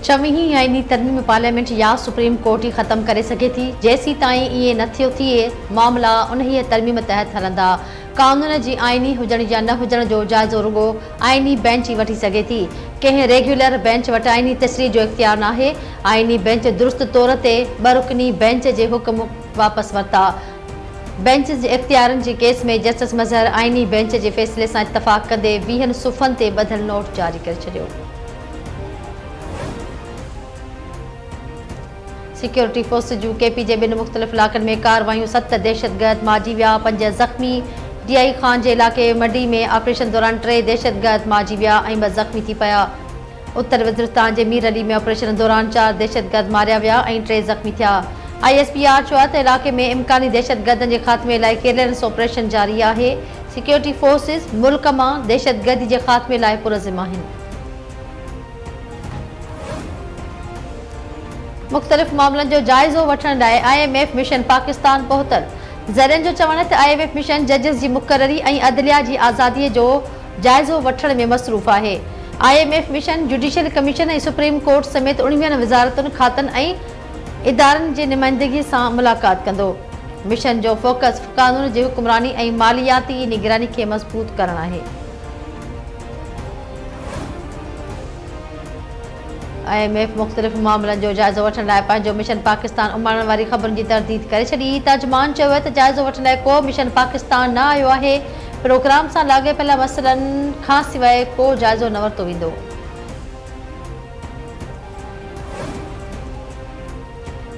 छवीहीं आईनी तरमीम पार्लियामेंट या सुप्रीम कोर्ट ही ख़त्म करे सके थी। जेसी ताईं इहे न थियो थिए मामला उन्हीअ तरमीम तहत हलंदा। कानून जी आईनी हुजण या न हुजण जो जाइज़ो रुगो आईनी बेंच ही वठी सघे थी। कंहिं रेगुलर बेंच वटि आईनी तशरीह जो इख्तियार नाहे। आईनी बेंच दुरुस्त तौर ते ॿ रुकनी बेंच जे हुक्म वापसि वरिता। बेंच जे इख्तियारनि जे केस में जस्टिस मज़हर आईनी बेंच जे फ़ैसिले सां इतफ़ाक़ कंदे 20 सुफ़नि ते ॿधल नोट जारी करे छॾियो। सिक्योरिटी फोर्स जूं केपी जे ॿिनि मुख़्तलिफ़ इलाक़नि में कार्रवाइयूं 7 दहशतगर्द मारिजी विया, 5 ज़ख़्मी। डीआई खान जे इलाक़े मंडी में ऑपरेशन दौरान 3 दहशतगर्द मारिजी विया ऐं 2 ज़ख़्मी थी पिया। उत्तर वज़ीरिस्तान जे मीर अली में ऑपरेशन दौरान 4 दहशतगर्द मारिया विया ऐं 3 ज़ख़्मी थिया। ISPR चयो त इलाक़े में इम्कानी दहशतगर्दनि जे ख़ात्मे लाइ क्लीयरेंस ऑपरेशन जारी आहे। सिक्योरिटी फोर्सिस मुल्क मां दहशतगर्दी जे ख़ात्मे लाइ पुरज़िम आहिनि। मुख़्तलिफ़ मामलनि जो जाइज़ो वठण लाइ IMF मिशन पाकिस्तान पहुतल। ज़रियनि जो चवण त IMF मिशन जजिस जी मुक़ररी ऐं अदलिया जी आज़ादीअ जो जाइज़ो वठण में मसरूफ़ आहे। IMF मिशन जुडिशियल कमीशन ऐं सुप्रीम कोर्ट समेत 19 वज़ारतुनि खातनि ऐं इदारनि जे नुमाइंदगी सां मुलाक़ात कंदो। मिशन जो फोकस क़ानून जी हुक्मरानी ऐं मालियाती निगरानी खे मज़बूत करणु आहे। IMF मुख़्तलिफ़ मामलनि जो जाइज़ो वठण लाइ पंहिंजो मिशन पाकिस्तान उमाणण वारी ख़बरुनि जी तरदीद करे छॾी। तर्जुमान चयो त जाइज़ो वठण लाइ को मिशन पाकिस्तान न आयो आहे। प्रोग्राम सां लाॻापियल मसइलनि खां सवाइ को जाइज़ो न वरितो वेंदो।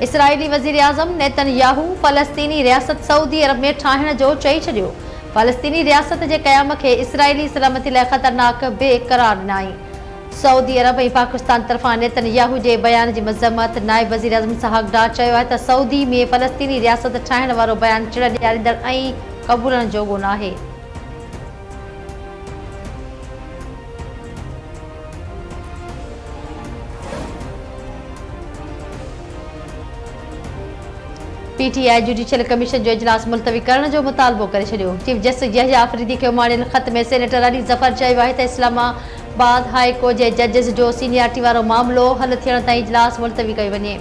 इसराइली वज़ीर आज़म नेतन्याहू फ़लस्तीनी रियासत सऊदी अरब में ठाहिण जो चई छॾियो। फ़लस्तीनी रियासत जे क़याम खे इसराइली सलामती लाइ ख़तरनाक बेक़रार ॾिनाई। सऊदी अरब ऐं पाकिस्तान तरफ़ां नेतन्याहू जे बयान जी मज़म्मत नाइब वज़ीर आज़म इसहाक़ डार चयो आहे त सऊदी में फ़लस्तीनी रियासत ठाहिण वारो बयान चिड़ ॾियारींदड़ ऐं क़बूलण जोॻो नाहे। PTI जुडिशियल कमीशन जो इजलास मुलतवी करण जो मुतालबो करे छॾियो। चीफ जस्टिस यहया आफरीदी खे उमाणियल ख़त में सेनेटर अली ज़फ़र चयो आहे त इस्लामाबाद हाई कोर्ट जे जजिस जो सीनियरिटी वारो मामिलो हल थियण ताईं इजलास मुलतवी कई वञे।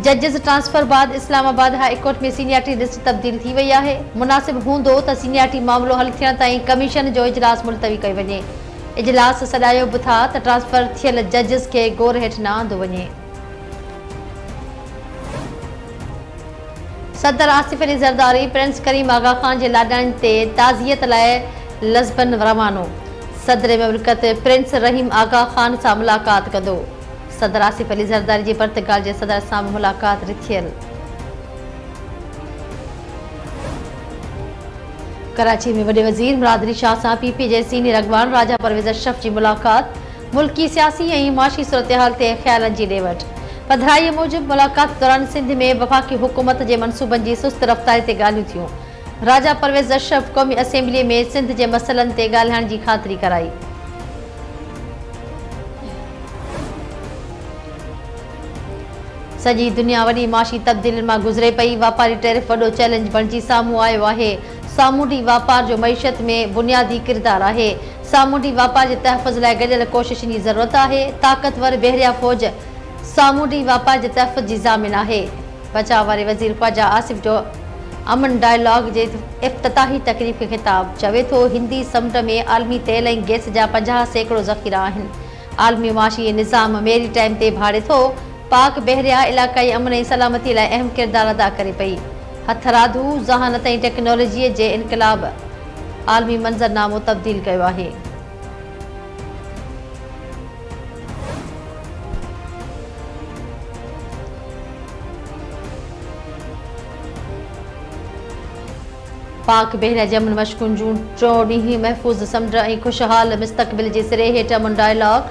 जजिस ट्रांसफर बाद इस्लामाबाद हाई कोर्ट में सीनियरिटी लिस्ट तब्दील थी वई आहे। मुनासिब हूंदो त सीनियरिटी मामिलो हल थियण ताईं कमीशन जो इजलास मुलतवी कई वञे। इजलास सॾायो बि था त ट्रांसफर थियल जजिस खे गौर हेठि न आंदो वञे। सदर आसिफ अली ज़रदारी प्रिंस करीम आगा खान जे लाॾाणी ते ताज़ियत लाइ लज़बन रवानो। सदर ममलिकत प्रिंस रहीम आगा खान सां मुलाक़ात कंदो। सदर आसिफ अली ज़रदारी जी पुर्तगाल जे सदर सां बि मुलाक़ात रिथियल। कराची में वॾे वज़ीर मुराद अली शाह सां PP जे सीनियर अॻवान राजा परवेज़ अशरफ जी मुलाक़ात। मुल्की सियासी ऐं माशी सूरतहाल ते ख़्यालनि जी ॾे वठि। पधराईअ मूजिबि मुलाक़ात दौरान सिंध में वफ़ाक़ी हुकूमत जे मनसूबनि जी सुस्त रफ़्तारी ते ॻाल्हियूं थियूं। राजा परवेज़ अशरफ क़ौमी असेंबलीअ में सिंध जे मसइलनि ते ॻाल्हाइण जी ख़ातिरी कराई। सॼी दुनिया वॾी माशी तब्दीलियुनि मां गुज़रे पई। वापारी टैरिफ वॾो चैलेंज बणिजी साम्हूं आयो आहे। सामूंडी वापार जो मईशत में बुनियादी किरदारु आहे। सामूंडी वापार जे तहफ़ुज़ लाइ गॾियल कोशिशनि जी ज़रूरत आहे। ताक़तवर बहरिया फ़ौज सामूंडी वापार जे तहफ़ुज़ जी ज़ामिन आहे। बचाव वारे वज़ीर ख़्वाजा आसिफ जो अमन डायलॉग जे इफ़्तिताही तक़रीब खे ख़िताब चवे थो हिंदी समुंड में आलमी तेल ऐं गैस जा 50% ज़ख़ीरा आहिनि। आलमी माशी निज़ाम मेरी टाइम ते भाड़े थो। पाक बहरिया इलाक़ाई अमन ऐं सलामती लाइ अहम किरदारु अदा करे पई। हथरादू ज़हानत ऐं टेक्नोलॉजीअ जे इनक़लाब आलमी मंज़रनामो तब्दील कयो आहे। पाक बहरिया जे अमन मशक़ुनि जूं 4 ॾींहं महफ़ूज़ समुंड ऐं ख़ुशहाल मुस्तक़बिल जे सिरे हेठि अमन डायलॉग।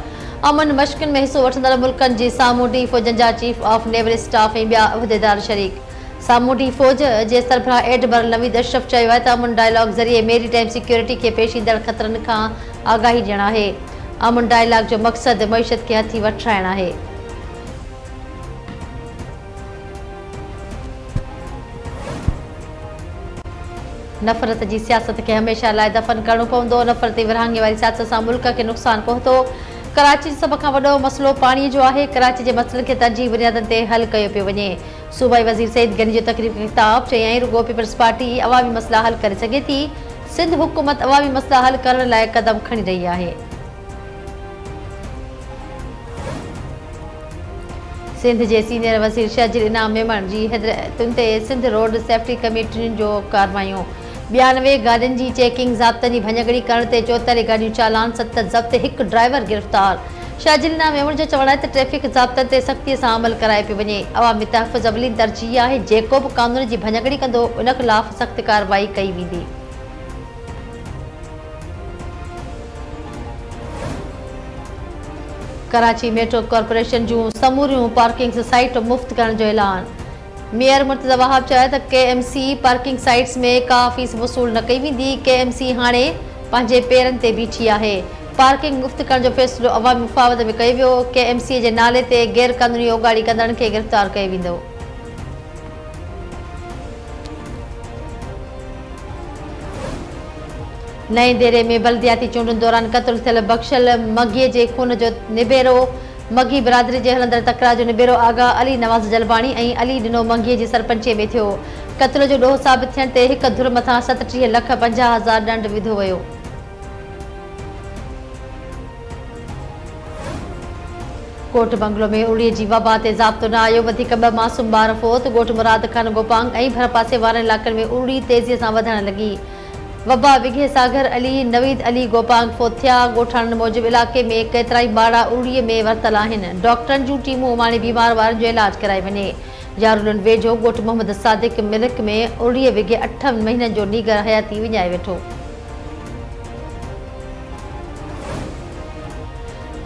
अमन मशक़ुनि में हिसो वठंदड़ मुल्कनि जी सामूंडी फ़ौजनि जा चीफ ऑफ नेवल स्टाफ ऐं ॿिया उहिदेदार शरीक। सामूंडी फ़ौज जे सरबराह एडमिरल नवीद अशरफ चयो आहे त अमन डायलॉग ज़रिए मेरी टाइम सिक्योरिटी खे पेश ईंदड़ ख़तरनि खां आगाही ॾियणु आहे। अमन डायलॉग जो मक़सदु मईशत खे हथी वठाइणु आहे। नफ़रत जी सियासत खे हमेशह लाइ दफ़न करणो पवंदो। नफ़रती विरहाङे वारी सियासत सां मुल्क खे नुक़सानु पहुतो। कराची जो सब खां वॾो मसलो पाणी जो आहे। कराची जे मसइले खे तरजीह बुनियादनि ते हल कयो पियो वञे। सूबाई वज़ीर सईद गनी जो तक़रीब खे ख़िताब चयाईं रुगो पीपल्स पार्टी अवामी मसइला हल करे सघे थी। सिंध हुकूमत अवामी मसइला हल करण लाइ क़दम खणी रही आहे। सिंध जे सीनियर वज़ीर शहजीर इनाम मेमण जी हिदायतुनि ते सिंध रोड सेफ्टी कमेटियुनि जो कार्रवाइयूं। 92 गाॾियुनि जी चेकिंग, ज़ाब्तनि जी भञगड़ी करण ते 44 गाॾियूं चालान, 7 ज़ब्त, 1 ड्राइवर गिरफ़्तार। शहजीर इनाम मेमण जो चवणु आहे त ट्रैफ़िक ज़ाब्तनि ते सख़्तीअ सां अमल कराए पियो वञे। अवामी तहफ़्फ़ुज़ अवली तरजीह आहे। जेको बि क़ानून जी भञगड़ी कंदो उन ख़िलाफ़ सख़्त कार्रवाई कई वेंदी। कराची मेट्रो कॉर्पोरेशन जूं समूरियूं पार्किंग साइट मुफ़्त करण जो ऐलान। मेयर मुर्तज़ा वहाब चयो त KMC पार्किंग साइट्स में का फीस वसूल न कई वेंदी। KMC हाणे पंहिंजे पेरनि ते बीठी आहे। पार्किंग मुफ़्त करण जो फ़ैसिलो अवामी मुफ़ावत में कयो वियो। KMC जे नाले ते गैर क़ानूनी उगाड़ी कंदड़नि खे गिरफ़्तार कयो वेंदो। नईं देरे में बल्दियाती चूंडुनि दौरान क़त्ल थियल बख़्शल मघीअ जे खून जो निबेरो। मघी बिरादरी जे हलंदड़ तकरार जो निबेरो आगाह अली नवाज़ जलबाणी ऐं अली ॾिनो मघीअ जी सरपंचीअ में थियो। क़त्ल जो ॾोह साबित थियण ते हिक धुर मथां 37,50,000 ॾंड विधो वियो। कोट बंगलो में उड़ीअ जी वबा ते ज़ाब्तो न आयो। वधीक 2 मासूम ॿार फ़ौत। ॻोठ मुराद खान गोपांग ऐं भर पासे वारनि इलाइक़नि में उड़ी तेज़ीअ सां वधण लॻी। वबा विघे सागर अली, नवीद अली गोपांग फ़ौत थिया। ॻोठाणनि मूजिबि इलाइक़े में केतिराई ॿार उड़ीअ में वरतल आहिनि। डॉक्टरनि जूं टीमूं उमाणे बीमार ॿारनि जो इलाज कराए वञे। जारुलनि वेझो ॻोठ मोहम्मद सादिक मिल्क में उड़ीअ विघे 8 महीननि जो नीगर हयाती विञाए वेठो।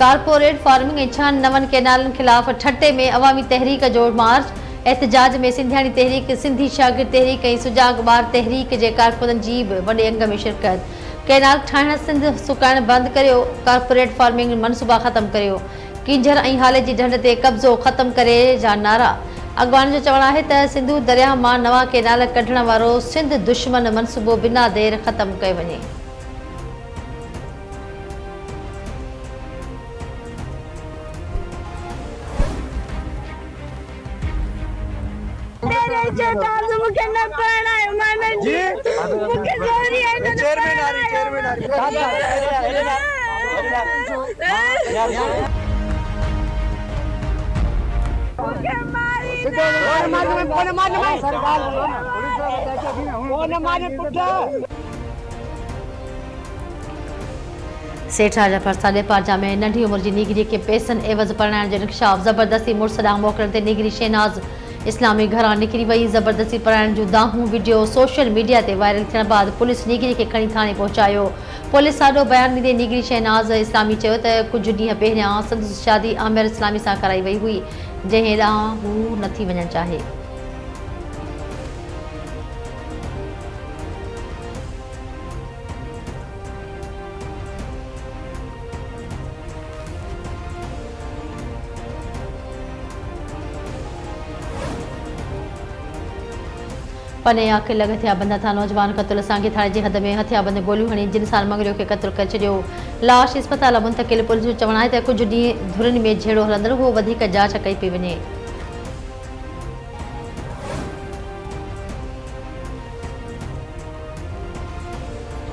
कारपोरेट फार्मिंग ऐं 6 नवनि केनालनि ख़िलाफ़ ठटे में अवामी तहरीक जो मार्च। एहतजाज में सिंधियाणी तहरीक, सिंधी शागिर्द तहरीक ऐं सुजाग ॿार तहरीक जे कारकुननि जी बि वॾे अंग में शिरकत। केनाल ठाहिण, सिंध सुकाइण बंदि करियो, कारपोरेट फार्मिंग मनसूबा ख़तमु करियो, कींझर ऐं हाले जी ढंढ ते कब्ज़ो ख़तमु करे जा नारा। अॻवान जो चवणु आहे त सिंधु दरिया मां नवां केनाल कढण वारो सिंध दुश्मन मनसूबो बिना देर ख़तमु कयो वञे। सेठ राजा प्रसाद पारजा में नंढी उम्र जी निगरी के पैसनि एवज़ परणाइण जो इंकशाफ। ज़बरदस्ती मुड़ुस ॾांहुं मोकिलण ते निगरी शहनाज़ इस्लामी घरां निकिरी वई। ज़बरदस्ती परणाइण जूं दाहूं वीडियो सोशल मीडिया ते वायरल थियण बाद पुलिस निगरी खे खणी थाणे पहुचायो। पुलिस साॾो बयानु ॾींदे निगरी शहनाज़ इस्लामी चयो त कुझु ॾींहं पहिरियां संदसि शादी आमिर इस्लामी सां कराई वई हुई, जंहिं ॾांहुं हू नथी वञणु चाहे। पने आखिर लॻ थिया बंद था नौजवान क़त्ल। सांगे थाणे जे हद में हथियाबंद गोलियूं हणी जिनसार मंगलियो खे क़त्ल करे छॾियो। लाश इस्पताल मुंतक़िल। पुलिस जो चवणु आहे त कुझु ॾींहं धुरनि में झेड़ो हलंदड़ हो वधीक जांच कई पई वञे।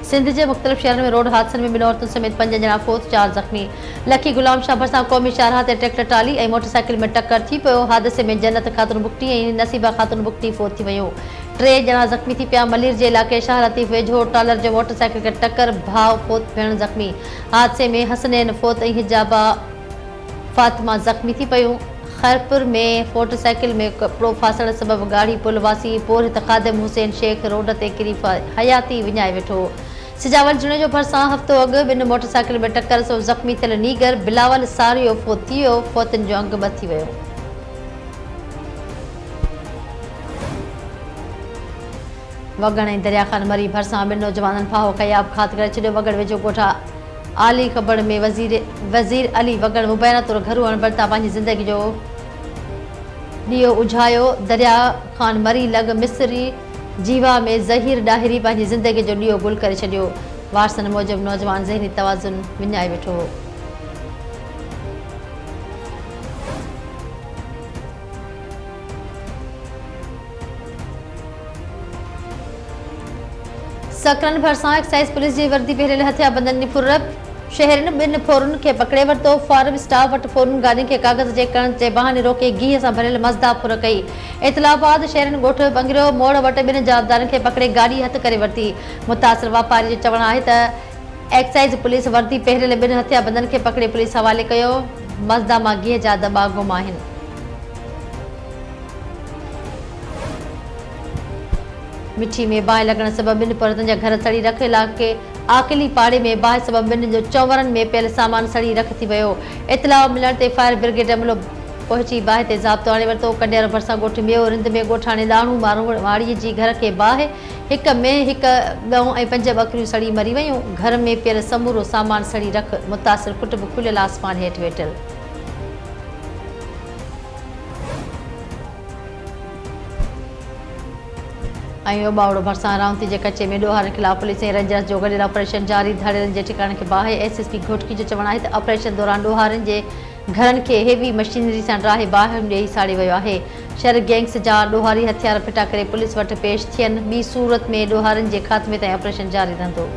सिंध जे मुख़्तलिफ़ शहरनि में रोड हादसनि में 2 औरतुनि समेत 5 ॼणा फ़ौत, 4 ज़ख़्मी। लखी गुलाम शाह भरिसां क़ौमी शाहराह ते ट्रैक्टर ट्राली ऐं मोटरसाइकिल में टक्कर थी पियो। हादसे में जन्नत ख़ातून बुगटी ऐं नसीबा ख़ातून बुगटी फ़ौत थी वियूं। 3 ॼणा ज़ख़्मी थी पिया। मलीर जे इलाइक़े शाह लतीफ़ वेझो ट्रालर जो मोटरसाइकिल खे टक्कर, भाउ फ़ौत, भेण ज़ख़्मी। हादसे में हसनैन फ़ौत ऐं हिजाबा फ़ातिमा ज़ख़्मी थी पियूं। खैरपुर में मोटरसाइकिल में कपिड़ो फासण सबबि गाड़ी पुल वासी पोरित ख़ादिम हुसैन शेख रोड ते किरी हयाती विञाए वेठो। सिजावल जिले जो भरिसां हफ़्तो अॻु 2 मोटरसाइकिल में टक्कर सां ज़ख़्मी थियल नीगर बिलावल सारियो फ़ौत थी वियो। फ़ौतनि जो अंग 2 थी वियो। वगड़ ऐं दरिया मरी भरिसां 2 नौजवाननि फाहो कयाब घात करे छॾियो। वगड़ वेझो ॻोठा आली ख़बर में वज़ीर अली वगड़ मुबैना तौर घरू अणबड़ता पंहिंजी ज़िंदगी जो ॾीओ उझायो। दरिया खान मरी लॻ मिस्री जीवा में ज़हीर ॾाहिरी पंहिंजी ज़िंदगी जो ॾीओ गुल करे छॾियो। वारसनि मूजिबि नौजवान ज़हनी तवाज़ुन विञाए वेठो हो। सकरन भरसा एक्साइज पुलिस जी वर्दी पहरियल हथियारबंदनि फुर्रब शहरनि बिन फोरन के पकड़े वरतो। फार्म स्टाफ वट फोरन गाड़ी के कागज जे करण जे बहाने रोके घी से भरियल मज़दा फुर कई। इतला बाद शहरनि गोठ बंगरो मोड़ वट बिन जवाबदारनि के पकड़े गाड़ी हथ करे वरती। मुतासिर वापारी जो चवण है त एक्साइज पुलिस वर्दी पहरियल बिन हथियारबंदनि के पकड़े पुलिस हवाले कयो। मज़दा मां घी जा दबा गुम आहिनि। मिठी में बाहि लगण सबब बिन औरतुनि जा घर सड़ी रख। इलाके आकिली पाड़े में बाहि सबब बिन जो चौवरनि में पियल सामान सड़ी रख थी वियो। इतला मिलण ते फायर ब्रिगेड अमलो पहुंची बाहि ते ज़ाब्तो आणे वरितो। कंडेर भरसां ॻोठ मियो रिंद में ॻोठाणे ॾाणू मारवाड़ीअ जी घर के बाहि हिक में हिक ॻऊं ऐं 5 ॿकरियूं सड़ी मरी वयूं। घर में पियल समूरो सामान सड़ी रख। मुतासिर कुटुंब खुलियल आसमान हेठि वेठल। बावड़ो भरसा रावती के कच्चे में ॾोहारनि खिलाफ पुलिस ऐं रेंजर्स जो गॾियल ऑपरेशन जारी। धाड़ियलनि जे ठिकाने के बाहि। एसएसपी घोटकी जो चवण है ऑपरेशन दौरान ॾोहारनि जे घरनि के हेवी मशीनरी से ड्राहे बाहियुनि ॾेई साड़ी वियो आहे। शहर गैंग्स जा ॾोहारी हथियार फिटा करे पुलिस वटि पेश थियनि। ॿी सूरत में ॾोहारनि जे ख़ात्मे ताईं ऑपरेशन जारी रहंदो।